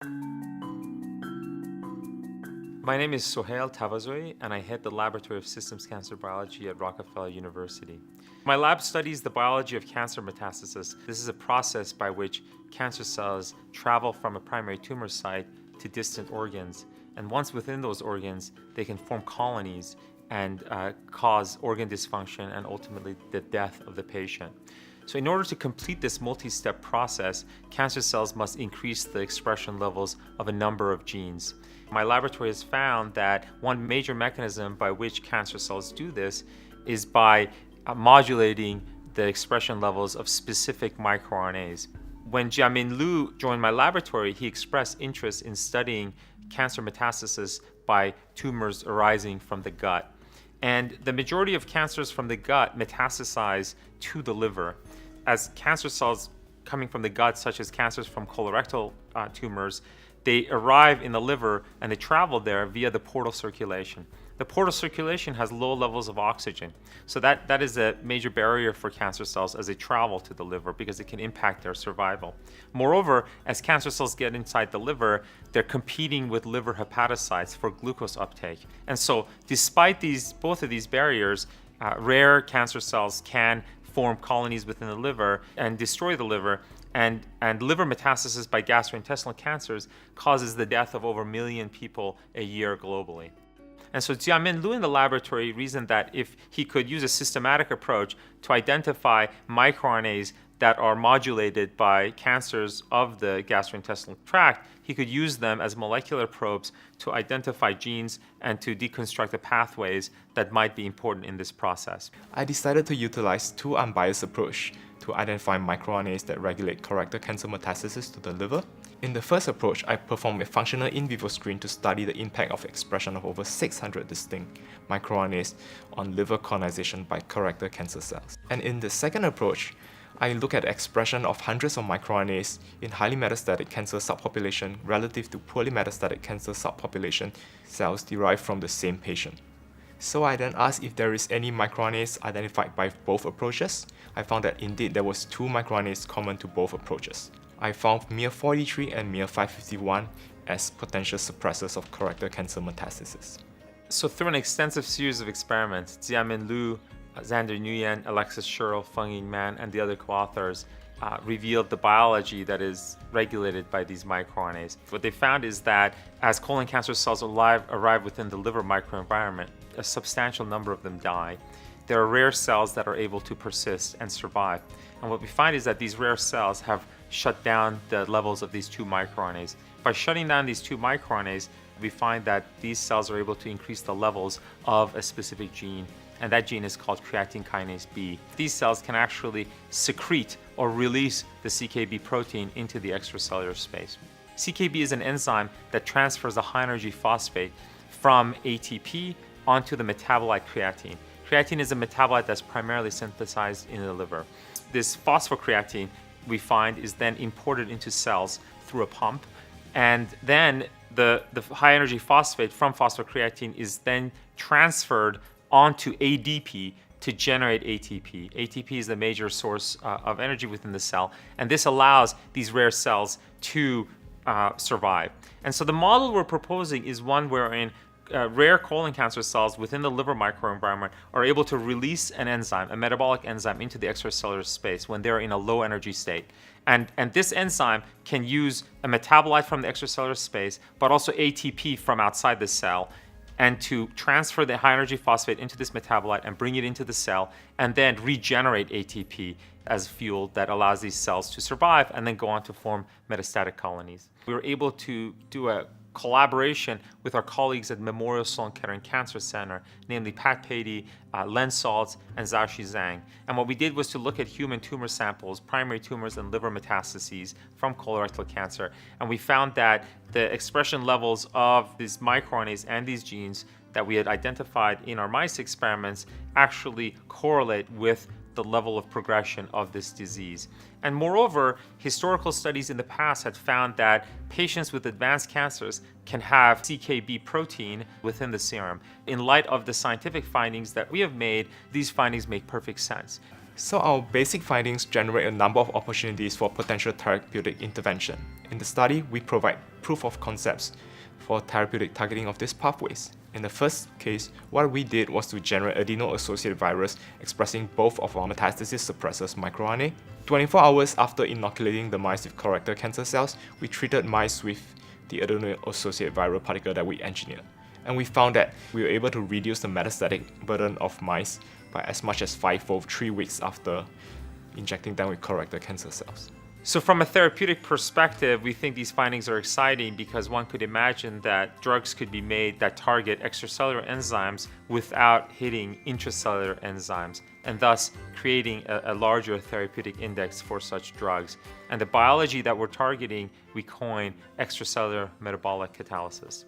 My name is Sohail and I head the Laboratory of Systems Cancer Biology at Rockefeller University. My lab studies the biology of cancer metastasis. This is a process by which cancer cells travel from a primary tumor site to distant organs. And once within those organs, they can form colonies and cause organ dysfunction and ultimately the death of the patient. So in order to complete this multi-step process, cancer cells must increase the expression levels of a number of genes. My laboratory has found that one major mechanism by which cancer cells do this is by modulating the expression levels of specific microRNAs. When Jiamin Liu joined my laboratory, he expressed interest in studying cancer metastasis by tumors arising from the gut. And the majority of cancers from the gut metastasize to the liver. As cancer cells coming from the gut, such as cancers from colorectal tumors, they arrive in the liver and they travel there via the portal circulation. The portal circulation has low levels of oxygen. So that is a major barrier for cancer cells as they travel to the liver because it can impact their survival. Moreover, as cancer cells get inside the liver, they're competing with liver hepatocytes for glucose uptake. And so despite both of these barriers, rare cancer cells can form colonies within the liver and destroy the liver. And liver metastasis by gastrointestinal cancers causes the death of over 1 million people a year globally. And so Jiamin Liu in the laboratory reasoned that if he could use a systematic approach to identify microRNAs that are modulated by cancers of the gastrointestinal tract, he could use them as molecular probes to identify genes and to deconstruct the pathways that might be important in this process. I decided to utilize two unbiased approach to identify microRNAs that regulate colorectal cancer metastasis to the liver. In the first approach, I performed a functional in vivo screen to study the impact of expression of over 600 distinct microRNAs on liver colonization by colorectal cancer cells. And in the second approach, I look at the expression of hundreds of microRNAs in highly metastatic cancer subpopulation relative to poorly metastatic cancer subpopulation cells derived from the same patient. So I then asked if there is any microRNAs identified by both approaches. I found that indeed there was 2 microRNAs common to both approaches. I found MIR43 and MIR551 as potential suppressors of colorectal cancer metastasis. So through an extensive series of experiments, Jiamin Liu, Xander Nguyen, Alexis Scherl, Feng-Ying Man, and the other co-authors revealed the biology that is regulated by these microRNAs. What they found is that as colon cancer cells arrive within the liver microenvironment, a substantial number of them die. There are rare cells that are able to persist and survive. And what we find is that these rare cells have shut down the levels of these 2 microRNAs. By shutting down these 2 microRNAs, we find that these cells are able to increase the levels of a specific gene, and that gene is called creatine kinase B. These cells can actually secrete or release the CKB protein into the extracellular space. CKB is an enzyme that transfers a high-energy phosphate from ATP onto the metabolite creatine. Creatine is a metabolite that's primarily synthesized in the liver. This phosphocreatine, we find, is then imported into cells through a pump, and then the high-energy phosphate from phosphocreatine is then transferred onto ADP to generate ATP. ATP is the major source of energy within the cell, and this allows these rare cells to survive. And so the model we're proposing is one wherein rare colon cancer cells within the liver microenvironment are able to release an enzyme, a metabolic enzyme, into the extracellular space when they're in a low energy state. And this enzyme can use a metabolite from the extracellular space, but also ATP from outside the cell, and to transfer the high energy phosphate into this metabolite and bring it into the cell, and then regenerate ATP as fuel that allows these cells to survive and then go on to form metastatic colonies. We were able to do a collaboration with our colleagues at Memorial Sloan Kettering Cancer Center, namely Pat Patey, Len Saltz, and Xiaoxi Zhang. And what we did was to look at human tumor samples, primary tumors and liver metastases from colorectal cancer. And we found that the expression levels of these microRNAs and these genes that we had identified in our mice experiments actually correlate with the level of progression of this disease. And moreover, historical studies in the past had found that patients with advanced cancers can have CKB protein within the serum. In light of the scientific findings that we have made, these findings make perfect sense. So our basic findings generate a number of opportunities for potential therapeutic intervention. In the study, we provide proof of concepts for therapeutic targeting of these pathways. In the first case, what we did was to generate adeno-associated virus expressing both of our metastasis suppressors microRNA. 24 hours after inoculating the mice with colorectal cancer cells, we treated mice with the adeno-associated viral particle that we engineered. And we found that we were able to reduce the metastatic burden of mice by as much as 5-fold 3 weeks after injecting them with colorectal cancer cells. So from a therapeutic perspective, we think these findings are exciting because one could imagine that drugs could be made that target extracellular enzymes without hitting intracellular enzymes, and thus creating a larger therapeutic index for such drugs. And the biology that we're targeting, we coin extracellular metabolic catalysis.